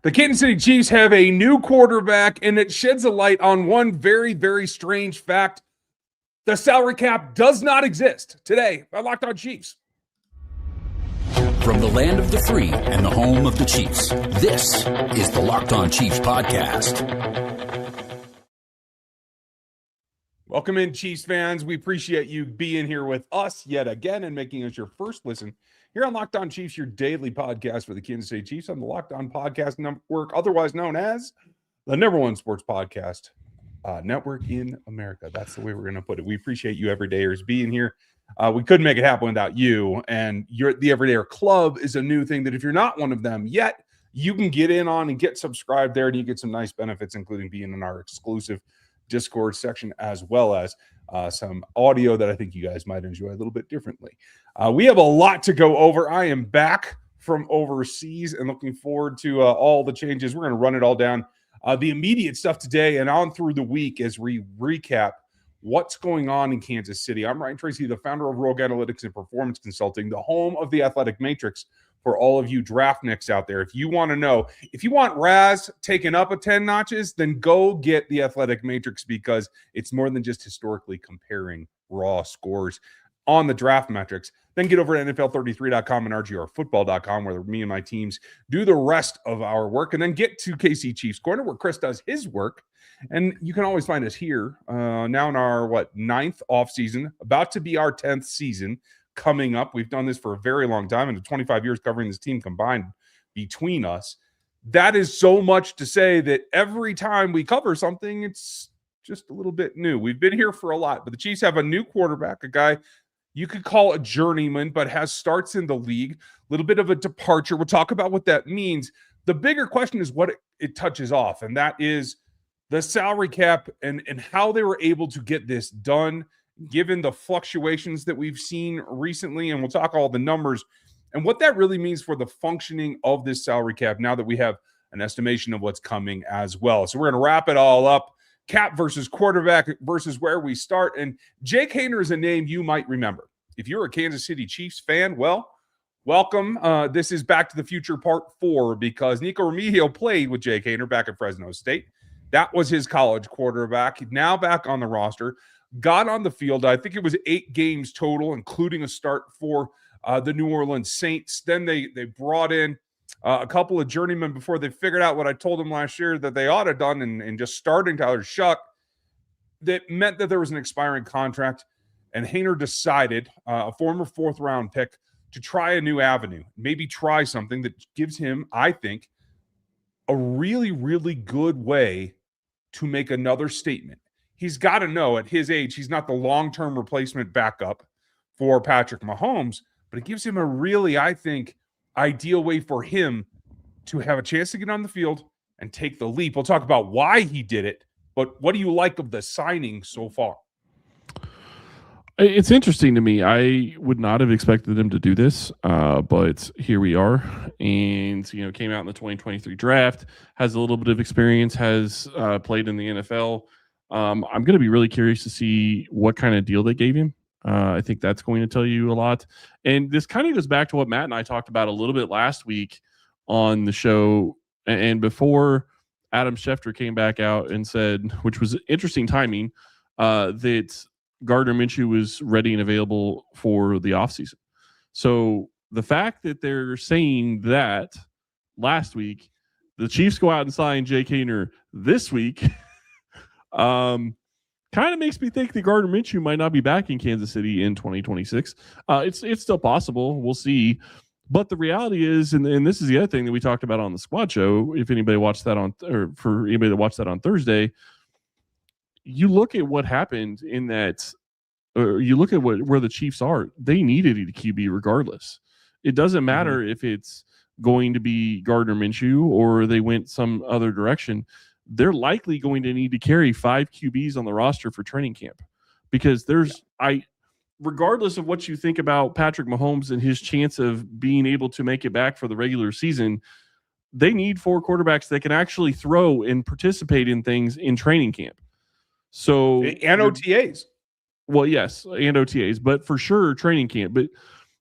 The Kansas City Chiefs have a new quarterback, and it sheds a light on one very, very strange fact. The salary cap does not exist. Today on Locked On Chiefs. From the land of the free and the home of the Chiefs, this is the Locked On Chiefs podcast. Welcome in, Chiefs fans. We appreciate you being here with us yet again and making us your first listen here on Locked On Chiefs, your daily podcast for the Kansas City Chiefs on the Locked On Podcast Network, otherwise known as the number one sports podcast network in America. That's the way we're going to put it. We appreciate you everydayers being here. We couldn't make it happen without you. And the Everydayer Club is a new thing that if you're not one of them yet, you can get in on and get subscribed there, and you get some nice benefits, including being in our exclusive Discord section, as well as some audio that I think you guys might enjoy a little bit differently. We have a lot to go over. I am back from overseas and looking forward to all the changes. We're going to run it all down. The immediate stuff today and on through the week as we recap what's going on in Kansas City. I'm Ryan Tracy, the founder of Rogue Analytics and Performance Consulting, the home of the Athletic Matrix for all of you draft nicks out there. If you want to know, if you want Raz taken up a 10 notches, then go get the Athletic Matrix, because it's more than just historically comparing raw scores on the draft metrics. Then get over to NFL33.com and RGRfootball.com, where me and my teams do the rest of our work. And then get to KC Chiefs Corner, where Chris does his work. And you can always find us here now in our, 9th offseason, about to be our 10th season coming up. We've done this for a very long time, and 25 years covering this team combined between us. That is so much to say that every time we cover something, it's just a little bit new. We've been here for a lot, but the Chiefs have a new quarterback, a guy you could call a journeyman, but has starts in the league, a little bit of a departure. We'll talk about what that means. The bigger question is what it touches off, and that is the salary cap and how they were able to get this done, given the fluctuations that we've seen recently. And we'll talk all the numbers and what that really means for the functioning of this salary cap now that we have an estimation of what's coming as well. So we're going to wrap it all up. Cap versus quarterback versus where we start. And Jake Haener is a name you might remember. If you're a Kansas City Chiefs fan, well, welcome. This is Back to the Future Part 4, because Nico Remigio played with Jake Haener back at Fresno State. That was his college quarterback. Now back on the roster. Got on the field. I think it was 8 games total, including a start for the New Orleans Saints. Then they brought in a couple of journeymen before they figured out what I told them last year that they ought to have done, and just starting Tyler Shuck. That meant that there was an expiring contract, and Haener decided, a former 4th-round pick, to try a new avenue, maybe try something that gives him, I think, a really, really good way to make another statement. He's got to know at his age, he's not the long-term replacement backup for Patrick Mahomes, but it gives him a really, I think, ideal way for him to have a chance to get on the field and take the leap. We'll talk about why he did it, but what do you like of the signing so far? It's interesting to me. I would not have expected them to do this, but here we are. And, came out in the 2023 draft, has a little bit of experience, has played in the NFL. I'm going to be really curious to see what kind of deal they gave him. I think that's going to tell you a lot. And this kind of goes back to what Matt and I talked about a little bit last week on the show. And before Adam Schefter came back out and said, which was interesting timing, that Gardner Minshew was ready and available for the offseason. So the fact that they're saying that last week, the Chiefs go out and sign Jake Haener this week, kind of makes me think that Gardner Minshew might not be back in Kansas City in 2026. It's still possible. We'll see. But the reality is, and this is the other thing that we talked about on the squad show, if anybody watched that for anybody that watched that on Thursday, you look at what happened in that, or you look at where the Chiefs are, they needed a QB regardless. It doesn't matter if it's going to be Gardner Minshew or they went some other direction. They're likely going to need to carry 5 QBs on the roster for training camp, because regardless of what you think about Patrick Mahomes and his chance of being able to make it back for the regular season, they need 4 quarterbacks that can actually throw and participate in things in training camp. So and OTAs. Well, yes, and OTAs, but for sure training camp. But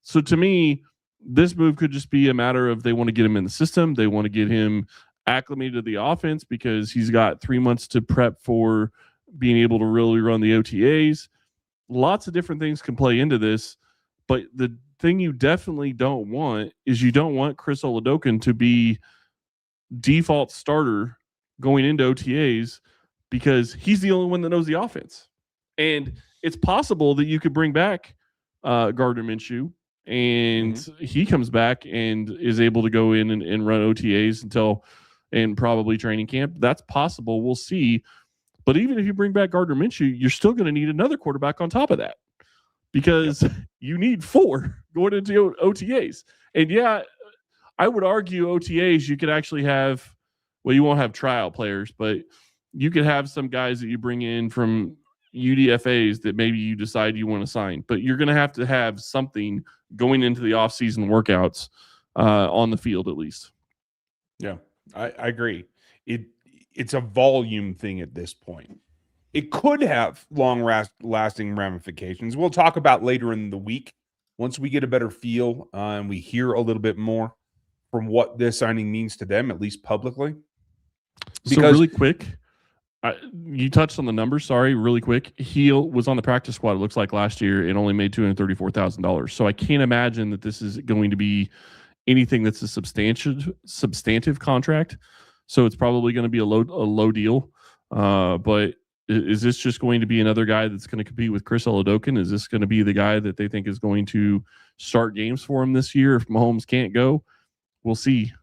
so to me, this move could just be a matter of they want to get him in the system. They want to get him acclimated to the offense because he's got 3 months to prep for being able to really run the OTAs. Lots of different things can play into this, but the thing you definitely don't want is you don't want Chris Oladokun to be default starter going into OTAs because he's the only one that knows the offense. And it's possible that you could bring back Gardner Minshew and he comes back and is able to go in and run OTAs and probably training camp. That's possible. We'll see. But even if you bring back Gardner Minshew, you're still going to need another quarterback on top of that because you need 4 going into OTAs. And yeah, I would argue OTAs, you could actually have, well, you won't have trial players, but you could have some guys that you bring in from UDFAs that maybe you decide you want to sign, but you're going to have something going into the off-season workouts on the field at least. Yeah, I agree. It's a volume thing at this point. It could have long-lasting ramifications. We'll talk about later in the week once we get a better feel and we hear a little bit more from what this signing means to them, at least publicly. So really quick, you touched on the numbers. Sorry, really quick. He was on the practice squad, it looks like, last year and only made $234,000. So I can't imagine that this is going to be anything that's a substantive contract. So it's probably going to be a low deal. But is this just going to be another guy that's going to compete with Chris Oladokun? Is this going to be the guy that they think is going to start games for him this year if Mahomes can't go? We'll see.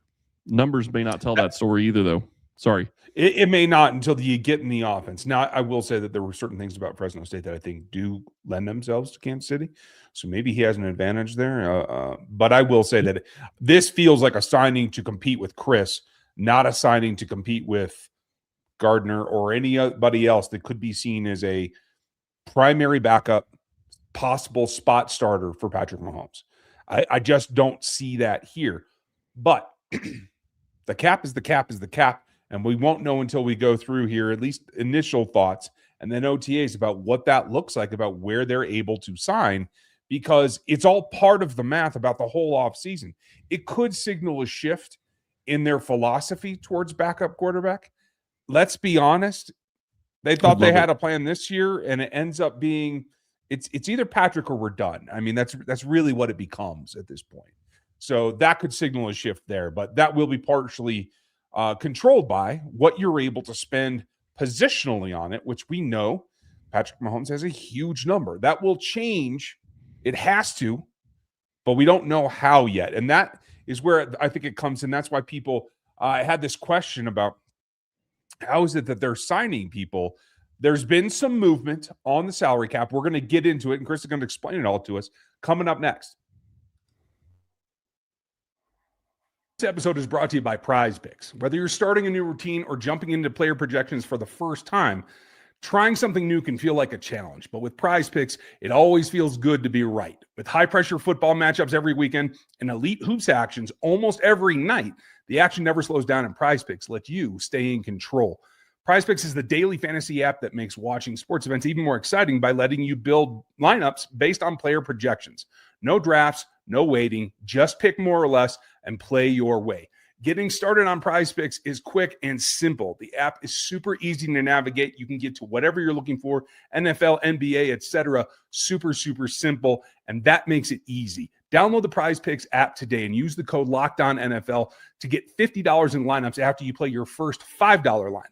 Numbers may not tell that story either, though. Sorry. It may not until you get in the offense. Now, I will say that there were certain things about Fresno State that I think do lend themselves to Kansas City. So maybe he has an advantage there. But I will say that this feels like a signing to compete with Chris, not a signing to compete with Gardner or anybody else that could be seen as a primary backup, possible spot starter for Patrick Mahomes. I just don't see that here. But the cap is the cap is the cap. And we won't know until we go through here, at least initial thoughts, and then OTAs about what that looks like, about where they're able to sign, because it's all part of the math about the whole offseason. It could signal a shift in their philosophy towards backup quarterback. Let's be honest. They thought they had a plan this year, and it ends up being it's either Patrick or we're done. I mean, that's really what it becomes at this point. So that could signal a shift there, but that will be partially controlled by what you're able to spend positionally on it, which we know Patrick Mahomes has a huge number. That will change. It has to, but we don't know how yet. And that is where I think it comes in. That's why people had this question about how is it that they're signing people? There's been some movement on the salary cap. We're going to get into it, and Chris is going to explain it all to us coming up next. This episode is brought to you by Prize Picks. Whether you're starting a new routine or jumping into player projections for the first time, trying something new can feel like a challenge. But with Prize Picks, it always feels good to be right. With high-pressure football matchups every weekend and elite hoops actions almost every night, the action never slows down, and Prize Picks let you stay in control. Prize Picks is the daily fantasy app that makes watching sports events even more exciting by letting you build lineups based on player projections. No drafts, no waiting, just pick more or less and play your way. Getting started on Prize Picks is quick and simple. The app is super easy to navigate. You can get to whatever you're looking for, NFL, NBA, etc. Super, super simple, and that makes it easy. Download the Prize Picks app today and use the code LOCKEDONNFL to get $50 in lineups after you play your first $5 lineup.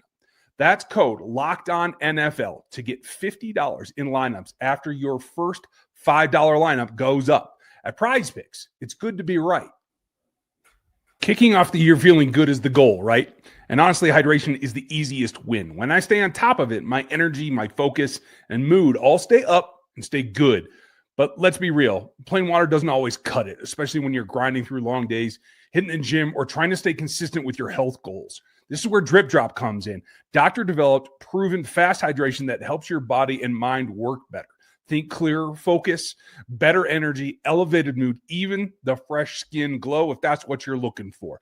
That's code LOCKEDONNFL to get $50 in lineups after your first $5 lineup goes up. At Prize Picks, it's good to be right. Kicking off the year feeling good is the goal, right? And honestly, hydration is the easiest win. When I stay on top of it, my energy, my focus, and mood all stay up and stay good. But let's be real, plain water doesn't always cut it, especially when you're grinding through long days, hitting the gym, or trying to stay consistent with your health goals. This is where Drip Drop comes in. Doctor-developed, proven fast hydration that helps your body and mind work better. Think clearer focus, better energy, elevated mood, even the fresh skin glow if that's what you're looking for.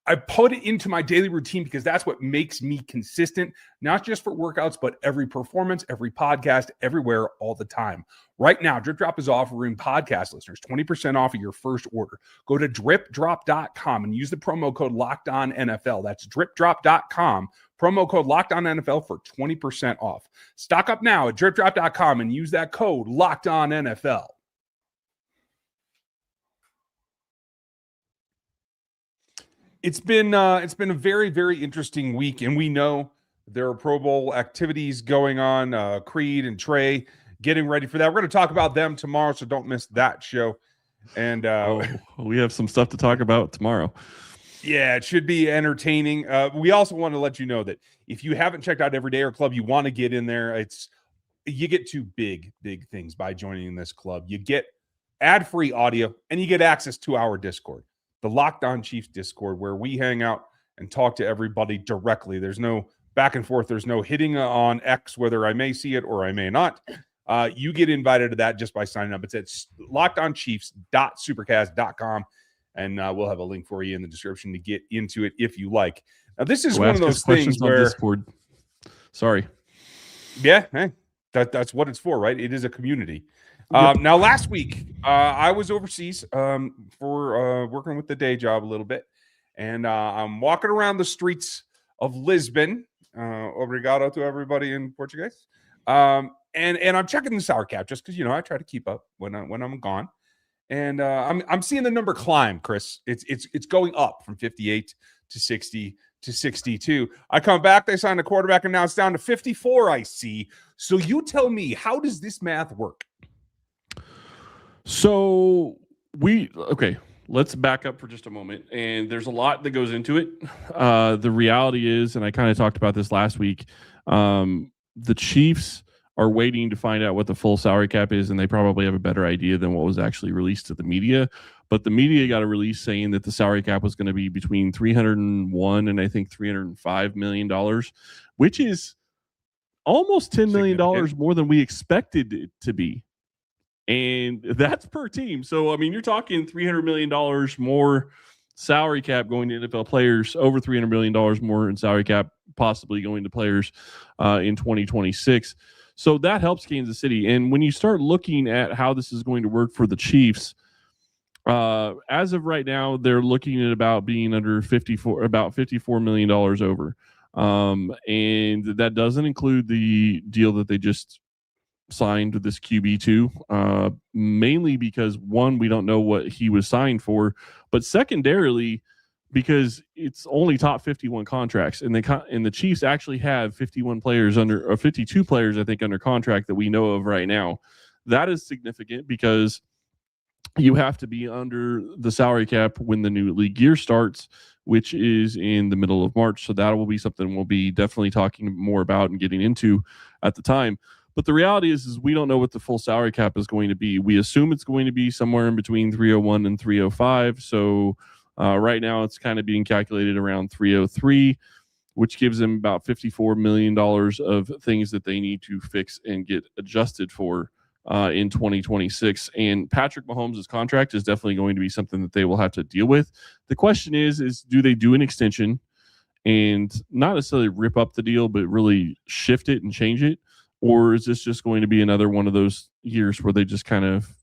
I put it into my daily routine because that's what makes me consistent, not just for workouts, but every performance, every podcast, everywhere, all the time. Right now, Drip Drop is offering podcast listeners 20% off of your first order. Go to dripdrop.com and use the promo code LOCKEDONNFL. That's dripdrop.com, promo code LOCKEDONNFL for 20% off. Stock up now at dripdrop.com and use that code LOCKEDONNFL. It's been a very, very interesting week, and we know there are Pro Bowl activities going on. Creed and Trey getting ready for that. We're going to talk about them tomorrow, so don't miss that show. And we have some stuff to talk about tomorrow. Yeah, it should be entertaining. We also want to let you know that if you haven't checked out Everydayer Club, you want to get in there. You get two big things by joining this club. You get ad-free audio, and you get access to our Discord. The Locked On Chiefs Discord, where we hang out and talk to everybody directly. There's no back and forth. There's no hitting on X, whether I may see it or I may not. You get invited to that just by signing up. It's at lockedonchiefs.supercast.com, and we'll have a link for you in the description to get into it if you like. Now, this is one of those things where... Discord. Sorry. Yeah, hey, that's what it's for, right? It is a community. Now, last week, I was overseas for working with the day job a little bit, and I'm walking around the streets of Lisbon. Obrigado to everybody in Portuguese. And I'm checking the salary cap just because, I try to keep up when I'm gone. And I'm seeing the number climb, Chris. It's going up from 58 to 60 to 62. I come back, they signed a quarterback, and now it's down to 54, I see. So you tell me, how does this math work? So let's back up for just a moment. And there's a lot that goes into it. The reality is, and I kind of talked about this last week, the Chiefs are waiting to find out what the full salary cap is, and they probably have a better idea than what was actually released to the media. But the media got a release saying that the salary cap was going to be between $301 and I think $305 million, which is almost $10 million more than we expected it to be. And that's per team. So, I mean, you're talking $300 million more salary cap going to NFL players, over $300 million more in salary cap possibly going to players in 2026. So that helps Kansas City. And when you start looking at how this is going to work for the Chiefs, as of right now, they're looking at about being under $54 million over. And that doesn't include the deal that they just signed with this QB2, mainly because, one, we don't know what he was signed for, but secondarily, because it's only top 51 contracts, and the Chiefs actually have 52 players, I think, under contract that we know of right now. That is significant because you have to be under the salary cap when the new league year starts, which is in the middle of March. So that will be something we'll be definitely talking more about and getting into at the time. But the reality is we don't know what the full salary cap is going to be. We assume it's going to be somewhere in between 301 and 305. So right now it's kind of being calculated around 303, which gives them about $54 million of things that they need to fix and get adjusted for in 2026. And Patrick Mahomes' contract is definitely going to be something that they will have to deal with. The question is do they do an extension and not necessarily rip up the deal, but really shift it and change it? Or is this just going to be another one of those years where they just kind of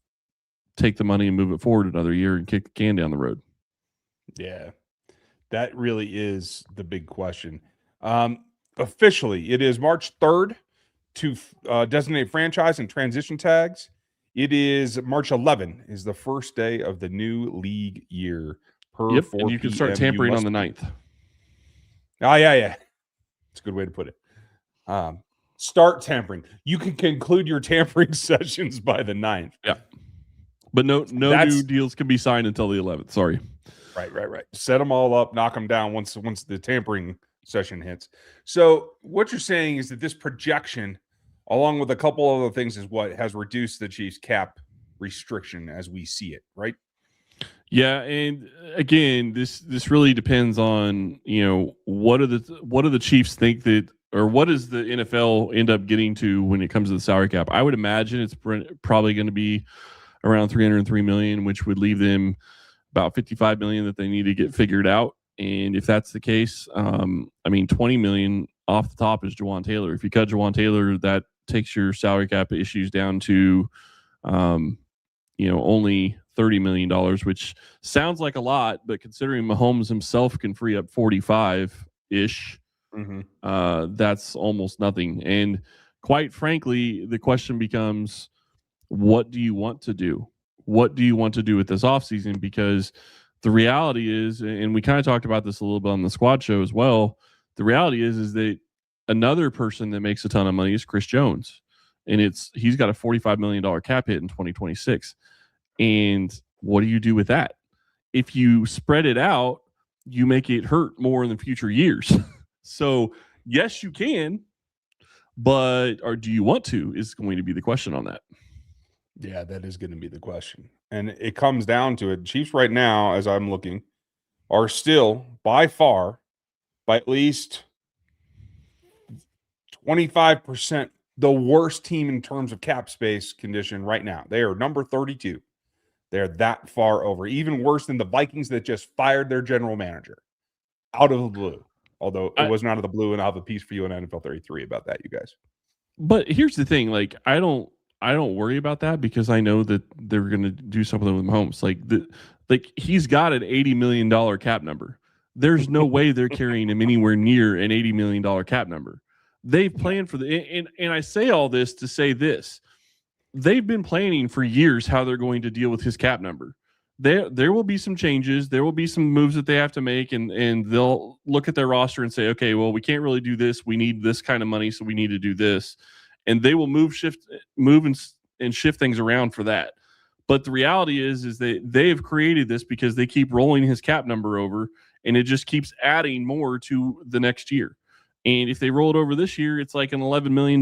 take the money and move it forward another year and kick the can down the road? Yeah, that really is the big question. Officially, it is March 3rd to designate franchise and transition tags. It is March 11 is the first day of the new league year. Yep, and you can start tampering on the 9th. Oh, yeah. It's a good way to put it. Start tampering. You can conclude your tampering sessions by the 9th. Yeah. But no new deals can be signed until the 11th. Sorry. Right. Set them all up, knock them down once the tampering session hits. So what you're saying is that this projection, along with a couple other things, is what has reduced the Chiefs' cap restriction as we see it, right? Yeah, and again, this really depends on, what do the Chiefs think that, or what does the NFL end up getting to when it comes to the salary cap? I would imagine it's probably going to be around $303 million, which would leave them about $55 million that they need to get figured out. And if that's the case, I mean, $20 million off the top is Juwan Taylor. If you cut Juwan Taylor, that takes your salary cap issues down to, only $30 million, which sounds like a lot, but considering Mahomes himself can free up 45-ish, that's almost nothing. And quite frankly, the question becomes, what do you want to do? What do you want to do with this offseason? Because the reality is, and we kind of talked about this a little bit on the squad show as well, the reality is that another person that makes a ton of money is Chris Jones. And he's got a $45 million cap hit in 2026. And what do you do with that? If you spread it out, you make it hurt more in the future years. So yes, you can, but do you want to is going to be the question on that. Yeah, that is going to be the question. And it comes down to it. Chiefs right now, as I'm looking, are still by far, by at least 25%, the worst team in terms of cap space condition right now. They are number 32. They're that far over. Even worse than the Vikings that just fired their general manager out of the blue. Although it wasn't out of the blue, and I'll have a piece for you on NFL 33 about that, you guys. But here's the thing, like I don't worry about that because I know that they're going to do something with Mahomes. Like he's got an $80 million cap number. There's no way they're carrying him anywhere near an $80 million cap number. They've planned for and I say all this to say this. They've been planning for years how they're going to deal with his cap number. There will be some changes. There will be some moves that they have to make, and they'll look at their roster and say, okay, well, we can't really do this. We need this kind of money, so we need to do this. And they will move and shift things around for that. But the reality is they've created this because they keep rolling his cap number over, and it just keeps adding more to the next year. And if they roll it over this year, it's like an $11 million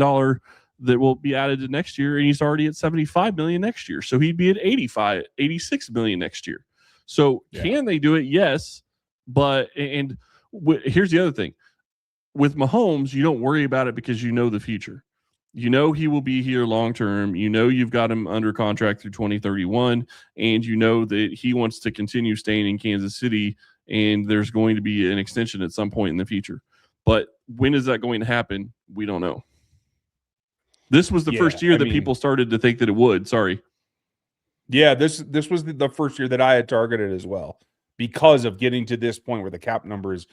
that will be added to next year, and he's already at $75 million next year. So he'd be at $86 million next year. So Can they do it? Yes. But here's the other thing. With Mahomes, you don't worry about it because you know the future. You know he will be here long term. You know you've got him under contract through 2031, and you know that he wants to continue staying in Kansas City, and there's going to be an extension at some point in the future. But when is that going to happen? We don't know. This was the first year that people started to think that it would. Sorry. Yeah, this was the first year that I had targeted as well because of getting to this point where the cap number is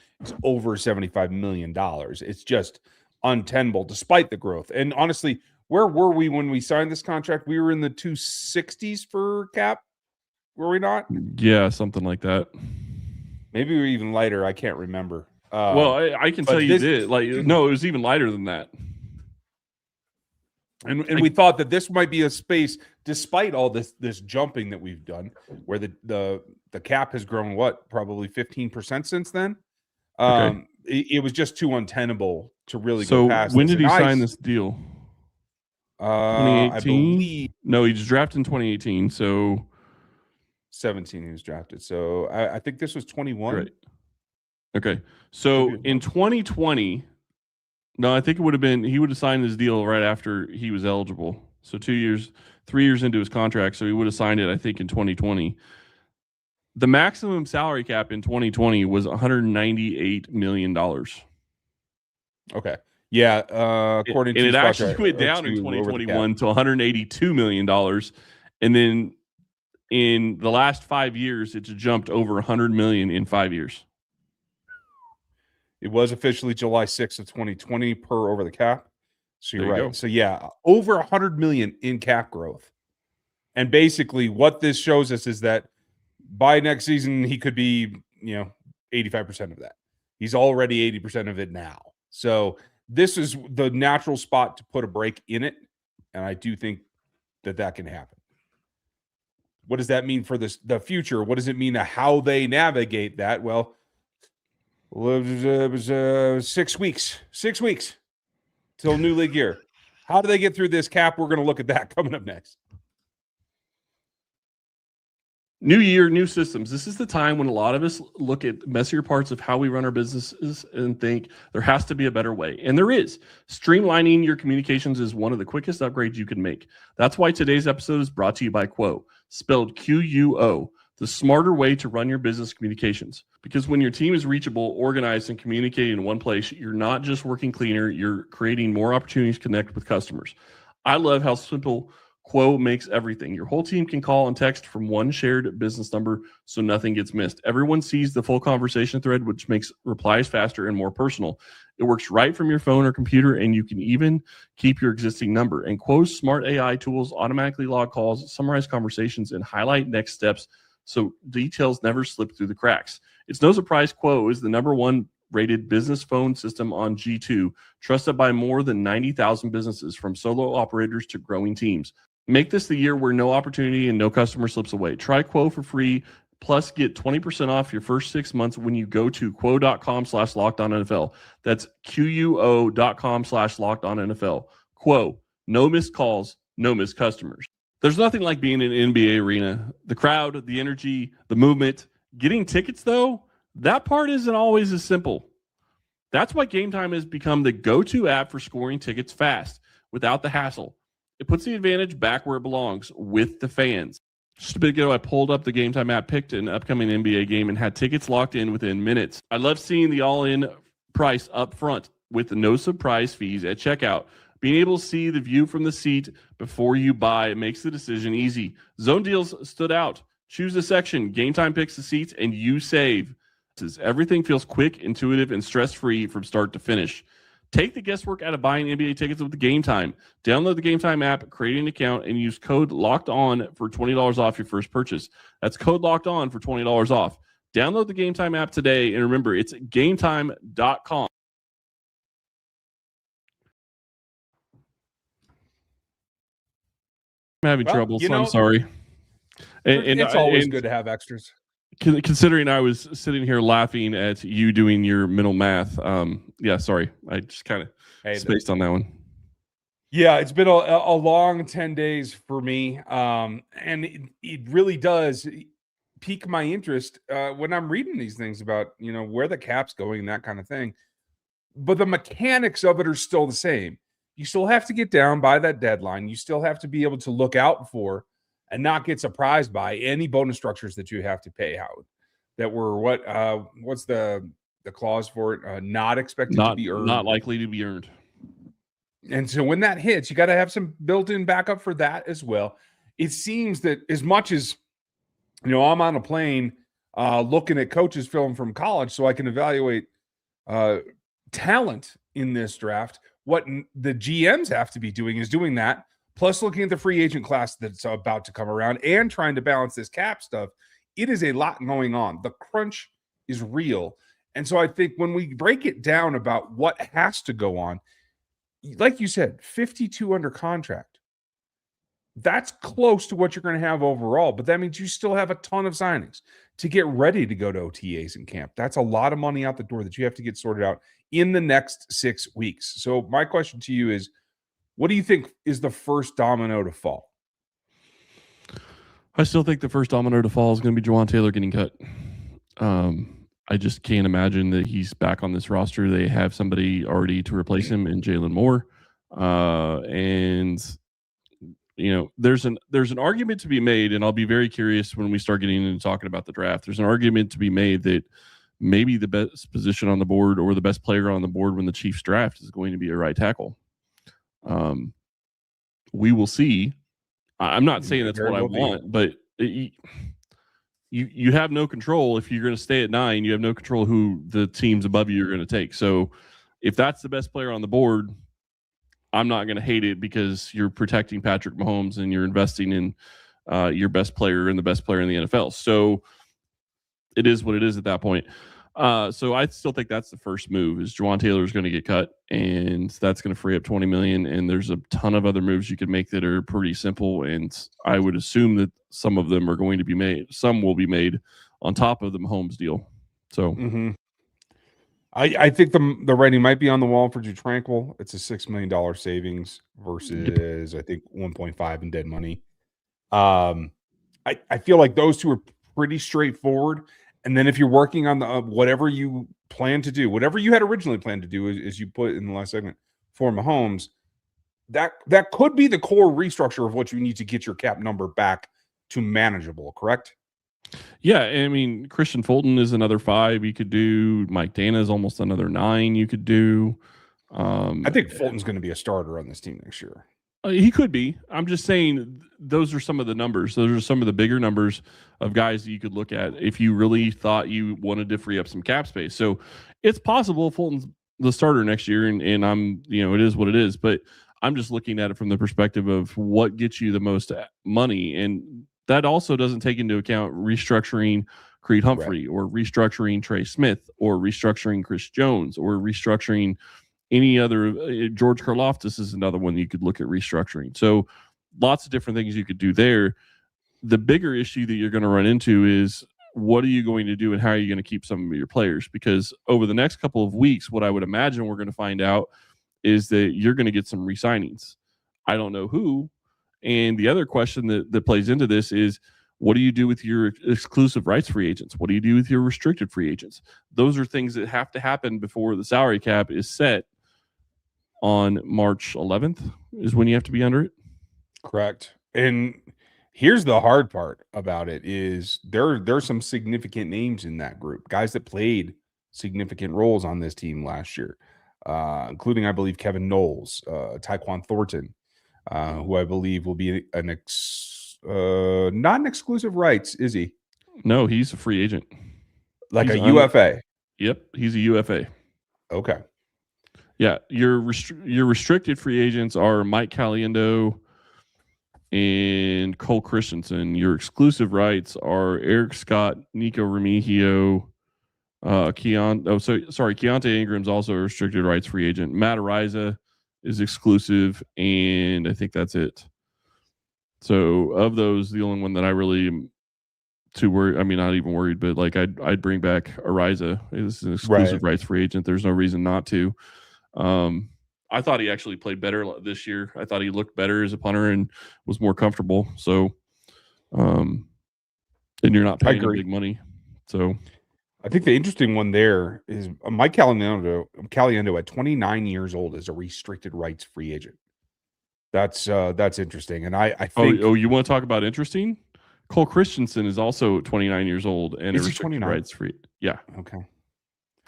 over $75 million. It's just untenable despite the growth. And honestly, where were we when we signed this contract? We were in the 260s for cap, were we not? Yeah, something like that. Maybe we were even lighter. I can't remember. Well, I can tell you this. No, it was even lighter than that. And we thought that this might be a space, despite all this jumping that we've done, where the cap has grown probably 15% since then. Okay. It was just too untenable to really go past. So when did he sign this deal? 2018. I believe no, he was drafted in 2018. So 17 he was drafted. So I think this was 21. Right. Okay. So in 2020. No, I think it would have been, he would have signed his deal right after he was eligible. So 3 years into his contract. So he would have signed it, I think, in 2020. The maximum salary cap in 2020 was $198 million. Okay. Yeah. According to it actually went down in 2021 to $182 million. And then in the last 5 years, it's jumped over $100 million in 5 years. It was officially July 6th of 2020 per over the cap. So you're right. Go. So yeah, over $100 million in cap growth. And basically what this shows us is that by next season, he could be, 85% of that. He's already 80% of it now. So this is the natural spot to put a break in it. And I do think that can happen. What does that mean for the future? What does it mean to how they navigate that? Well, it was 6 weeks. 6 weeks till new league year. How do they get through this cap? We're going to look at that coming up next. New year, new systems. This is the time when a lot of us look at messier parts of how we run our businesses and think there has to be a better way. And there is. Streamlining your communications is one of the quickest upgrades you can make. That's why today's episode is brought to you by Quo, spelled Quo. the smarter way to run your business communications. Because when your team is reachable, organized, and communicating in one place, you're not just working cleaner, you're creating more opportunities to connect with customers. I love how simple Quo makes everything. Your whole team can call and text from one shared business number so nothing gets missed. Everyone sees the full conversation thread, which makes replies faster and more personal. It works right from your phone or computer, and you can even keep your existing number. And Quo's smart AI tools automatically log calls, summarize conversations, and highlight next steps so details never slip through the cracks. It's no surprise Quo is the #1 rated business phone system on G2, trusted by more than 90,000 businesses, from solo operators to growing teams. Make this the year where no opportunity and no customer slips away. Try Quo for free, plus get 20% off your first 6 months when you go to quo.com/lockedonnfl. That's QUO.com/lockedonnfl. Quo, no missed calls, no missed customers. There's nothing like being in an NBA arena. The crowd, the energy, the movement. Getting tickets, though, that part isn't always as simple. That's why Game Time has become the go-to app for scoring tickets fast, without the hassle. It puts the advantage back where it belongs, with the fans. Just a bit ago, I pulled up the Game Time app, picked an upcoming NBA game, and had tickets locked in within minutes. I love seeing the all-in price up front with no surprise fees at checkout. Being able to see the view from the seat before you buy makes the decision easy. Zone deals stood out. Choose a section, Game Time picks the seats, and you save. Everything feels quick, intuitive, and stress-free from start to finish. Take the guesswork out of buying NBA tickets with the Game Time. Download the Game Time app, create an account, and use code LOCKEDON for $20 off your first purchase. That's code LOCKEDON for $20 off. Download the Game Time app today, and remember, it's gametime.com. I'm having trouble, so I'm sorry. It's always good to have extras. Considering I was sitting here laughing at you doing your mental math, yeah, sorry, I just kind of spaced on that one. Yeah, it's been a long 10 days for me, and it really does pique my interest when I'm reading these things about where the cap's going and that kind of thing. But the mechanics of it are still the same. You still have to get down by that deadline. You still have to be able to look out for and not get surprised by any bonus structures that you have to pay out that were what's the clause for it? Not expected to be earned. Not likely to be earned. And so when that hits, you got to have some built-in backup for that as well. It seems that as much as, I'm on a plane looking at coaches' film from college so I can evaluate talent in this draft, what the GMs have to be doing is doing that, plus looking at the free agent class that's about to come around and trying to balance this cap stuff. It is a lot going on. The crunch is real. And so I think when we break it down about what has to go on, like you said, 52 under contract. That's close to what you're going to have overall, but that means you still have a ton of signings to get ready to go to OTAs in camp. That's a lot of money out the door that you have to get sorted out in the next 6 weeks. So my question to you is, what do you think is the first domino to fall? I still think the first domino to fall is going to be Juwan Taylor getting cut. I just can't imagine that he's back on this roster. They have somebody already to replace him in Jalen Moore. There's an argument to be made, and I'll be very curious when we start getting into talking about the draft. There's an argument to be made that maybe the best position on the board or the best player on the board when the Chiefs draft is going to be a right tackle. We will see. I'm not saying that's what I want, but you have no control. If you're going to stay at 9, you have no control who the teams above you are going to take. So if that's the best player on the board, I'm not going to hate it because you're protecting Patrick Mahomes and you're investing in your best player and the best player in the NFL. So it is what it is at that point. So I still think that's the first move is Juwan Taylor is going to get cut, and that's going to free up $20 million. And there's a ton of other moves you could make that are pretty simple. And I would assume that some of them are going to be made. Some will be made on top of the Mahomes deal. So I think the writing might be on the wall for Drew Tranquil. It's a $6 million savings versus I think 1.5 in dead money. I feel like those two are pretty straightforward. And then if you're working on the whatever you plan to do, whatever you had originally planned to do, as you put in the last segment for Mahomes, that could be the core restructure of what you need to get your cap number back to manageable, correct? Yeah, I mean, Christian Fulton is another 5 you could do. Mike Dana is almost another 9 you could do. I think Fulton's going to be a starter on this team next year. He could be. I'm just saying those are some of the numbers. Those are some of the bigger numbers of guys that you could look at if you really thought you wanted to free up some cap space. So it's possible Fulton's the starter next year, and I'm, it is what it is. But I'm just looking at it from the perspective of what gets you the most money. And that also doesn't take into account restructuring Creed Humphrey, or restructuring Trey Smith, or restructuring Chris Jones, or restructuring any other. George Karlaftis is another one you could look at restructuring. So lots of different things you could do there. The bigger issue that you're going to run into is, what are you going to do and how are you going to keep some of your players? Because over the next couple of weeks, what I would imagine we're going to find out is that you're going to get some re-signings. I don't know who. And the other question that plays into this is, what do you do with your exclusive rights free agents? What do you do with your restricted free agents? Those are things that have to happen before the salary cap is set on March 11th is when you have to be under it. Correct. And here's the hard part about it is there's some significant names in that group, guys that played significant roles on this team last year, including, I believe, Kevin Knowles, Tyquan Thornton, who I believe will be not an exclusive rights, is he? No, he's a free agent. Like he's a UFA. Yep, he's a UFA. Okay. Yeah, your restricted free agents are Mike Caliendo and Cole Christensen. Your exclusive rights are Eric Scott, Nico Remigio, Keontae Ingram's also a restricted rights free agent. Matt Ariza is exclusive, and I think that's it. So of those, the only one that I really am too worried, I mean, not even worried, but like I'd bring back Ariza as an exclusive rights free agent. There's no reason not to. I thought he actually played better this year. I thought he looked better as a punter and was more comfortable. So, and you're not paying him big money. So I think the interesting one there is Mike Caliendo at 29 years old is a restricted rights free agent. That's interesting. And I think you want to talk about interesting? Cole Christensen is also 29 years old and is a restricted rights free. Yeah. Okay.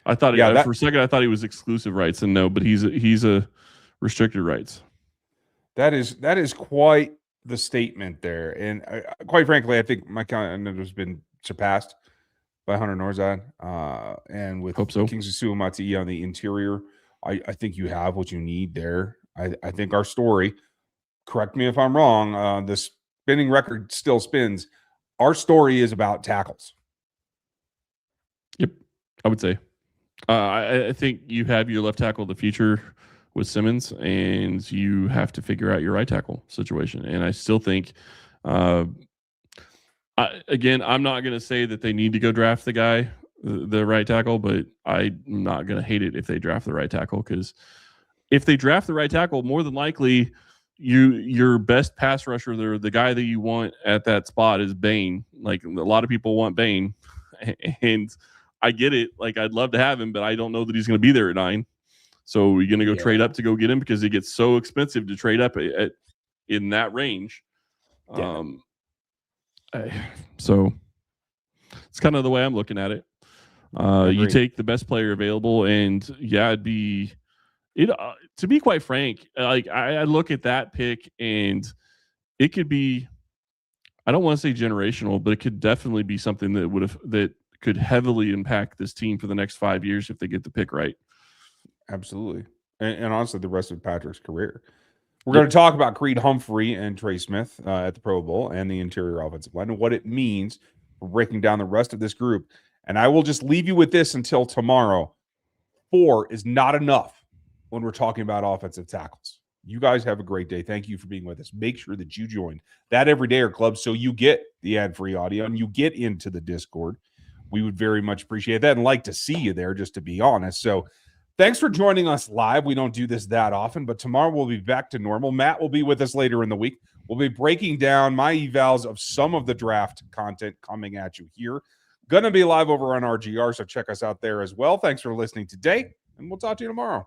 I thought for a second I thought he was exclusive rights, and no, but he's a restricted rights. That is quite the statement there, and quite frankly, I think Mike Caliendo has been surpassed by Hunter Norzad, and with Kingsley Suamataia on the interior, I think you have what you need there. I think our story, correct me if I'm wrong, the spinning record still spins. Our story is about tackles. Yep, I would say. I think you have your left tackle of the future with Simmons, and you have to figure out your right tackle situation. And I still think, I'm not going to say that they need to go draft the guy, the right tackle, but I'm not going to hate it if they draft the right tackle, because if they draft the right tackle, more than likely your best pass rusher, the guy that you want at that spot is Bain. Like, a lot of people want Bain, and I get it. Like, I'd love to have him, but I don't know that he's going to be there at 9. So you're going to go trade up to go get him because it gets so expensive to trade up in that range. Yeah. So it's kind of the way I'm looking at it. You take the best player available, and to be quite frank, like I look at that pick, and it could be, I don't want to say generational, but it could definitely be something that could heavily impact this team for the next 5 years if they get the pick right. Absolutely. And honestly, the rest of Patrick's career. We're going to talk about Creed Humphrey and Trey Smith at the Pro Bowl and the interior offensive line and what it means for breaking down the rest of this group. And I will just leave you with this until tomorrow. 4 is not enough when we're talking about offensive tackles. You guys have a great day. Thank you for being with us. Make sure that you join that Everydayer Club so you get the ad-free audio and you get into the Discord. We would very much appreciate that and like to see you there, just to be honest. So thanks for joining us live. We don't do this that often, but tomorrow we'll be back to normal. Matt will be with us later in the week. We'll be breaking down my evals of some of the draft content coming at you here. Going to be live over on RGR, so check us out there as well. Thanks for listening today, and we'll talk to you tomorrow.